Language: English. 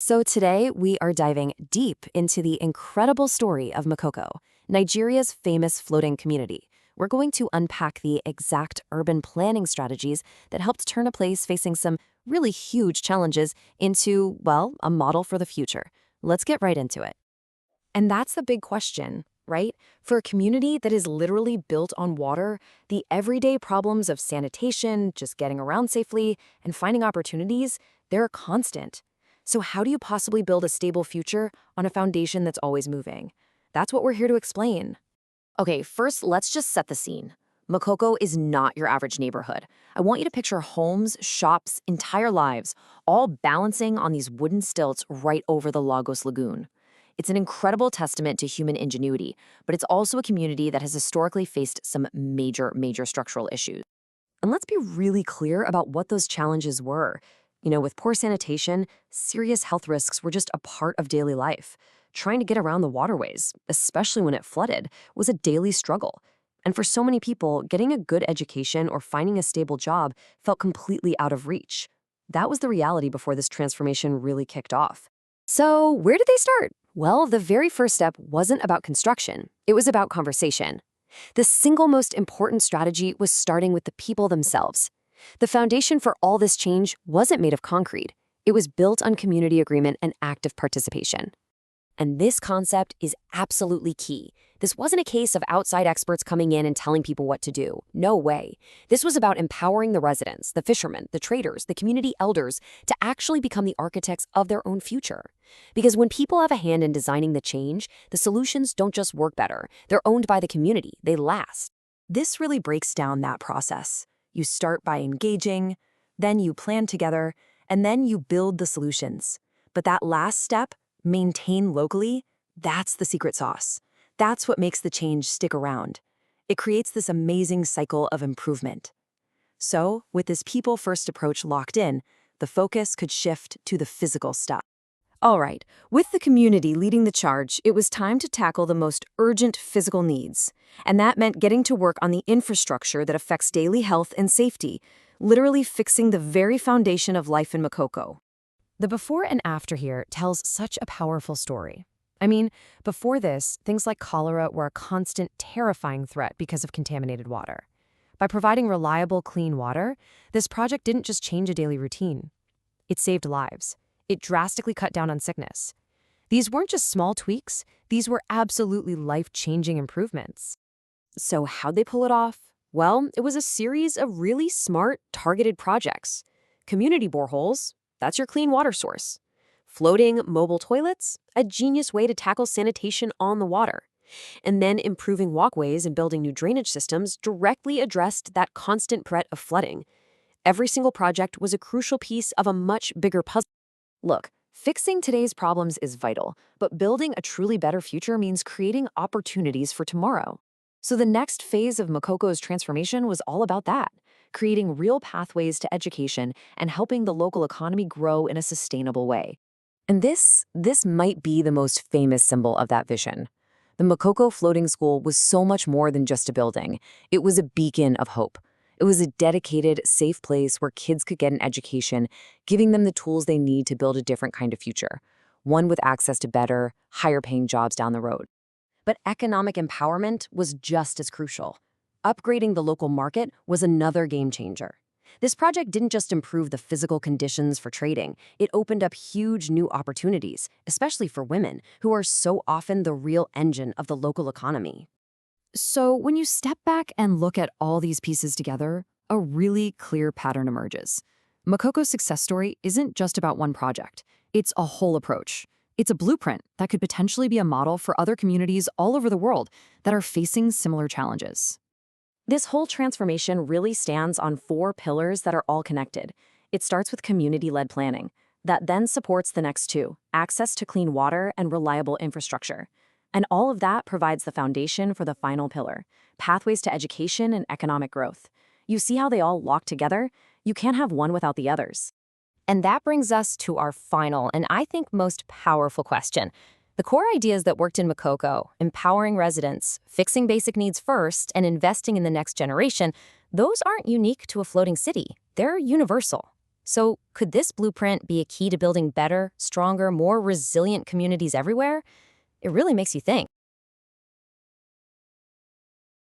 So today we are diving deep into the incredible story of Makoko, Nigeria's famous floating community. We're going to unpack the exact urban planning strategies that helped turn a place facing some really huge challenges into, well, a model for the future. Let's get right into it. And that's the big question, right? For a community that is literally built on water, the everyday problems of sanitation, just getting around safely, and finding opportunities, they're constant. So how do you possibly build a stable future on a foundation that's always moving? That's what we're here to explain. Okay, first, let's just set the scene. Makoko is not your average neighborhood. I want you to picture homes, shops, entire lives, all balancing on these wooden stilts right over the Lagos Lagoon. It's an incredible testament to human ingenuity, but it's also a community that has historically faced some major structural issues. And let's be really clear about what those challenges were. With poor sanitation, serious health risks were just a part of daily life. Trying to get around the waterways, especially when it flooded, was a daily struggle. And for so many people, getting a good education or finding a stable job felt completely out of reach. That was the reality before this transformation really kicked off. So, where did they start? Well, the very first step wasn't about construction. It was about conversation. The single most important strategy was starting with the people themselves. The foundation for all this change wasn't made of concrete. It was built on community agreement and active participation. And this concept is absolutely key. This wasn't a case of outside experts coming in and telling people what to do. No way. This was about empowering the residents, the fishermen, the traders, the community elders to actually become the architects of their own future. Because when people have a hand in designing the change, the solutions don't just work better. They're owned by the community. They last. This really breaks down that process. You start by engaging, then you plan together, and then you build the solutions. But that last step, maintain locally, that's the secret sauce. That's what makes the change stick around. It creates this amazing cycle of improvement. So, with this people-first approach locked in, the focus could shift to the physical stuff. All right, with the community leading the charge, it was time to tackle the most urgent physical needs. And that meant getting to work on the infrastructure that affects daily health and safety, literally fixing the very foundation of life in Makoko. The before and after here tells such a powerful story. I mean, before this, things like cholera were a constant, terrifying threat because of contaminated water. By providing reliable, clean water, this project didn't just change a daily routine. It saved lives. It drastically cut down on sickness. These weren't just small tweaks, these were absolutely life-changing improvements. So how'd they pull it off? Well, it was a series of really smart, targeted projects. Community boreholes, that's your clean water source. Floating mobile toilets, a genius way to tackle sanitation on the water. And then improving walkways and building new drainage systems directly addressed that constant threat of flooding. Every single project was a crucial piece of a much bigger puzzle. Look, fixing today's problems is vital, but building a truly better future means creating opportunities for tomorrow. So the next phase of Makoko's transformation was all about that, creating real pathways to education and helping the local economy grow in a sustainable way. And this might be the most famous symbol of that vision. The Makoko Floating School was so much more than just a building. It was a beacon of hope. It was a dedicated, safe place where kids could get an education, giving them the tools they need to build a different kind of future, one with access to better, higher-paying jobs down the road. But economic empowerment was just as crucial. Upgrading the local market was another game changer. This project didn't just improve the physical conditions for trading, it opened up huge new opportunities, especially for women, who are so often the real engine of the local economy. So when you step back and look at all these pieces together, a really clear pattern emerges. Makoko's success story isn't just about one project. It's a whole approach. It's a blueprint that could potentially be a model for other communities all over the world that are facing similar challenges. This whole transformation really stands on 4 pillars that are all connected. It starts with community-led planning, that then supports the next 2, access to clean water and reliable infrastructure. And all of that provides the foundation for the final pillar, pathways to education and economic growth. You see how they all lock together? You can't have one without the others. And that brings us to our final and I think most powerful question. The core ideas that worked in Makoko, empowering residents, fixing basic needs first, and investing in the next generation, those aren't unique to a floating city. They're universal. So, could this blueprint be a key to building better, stronger, more resilient communities everywhere? It really makes you think.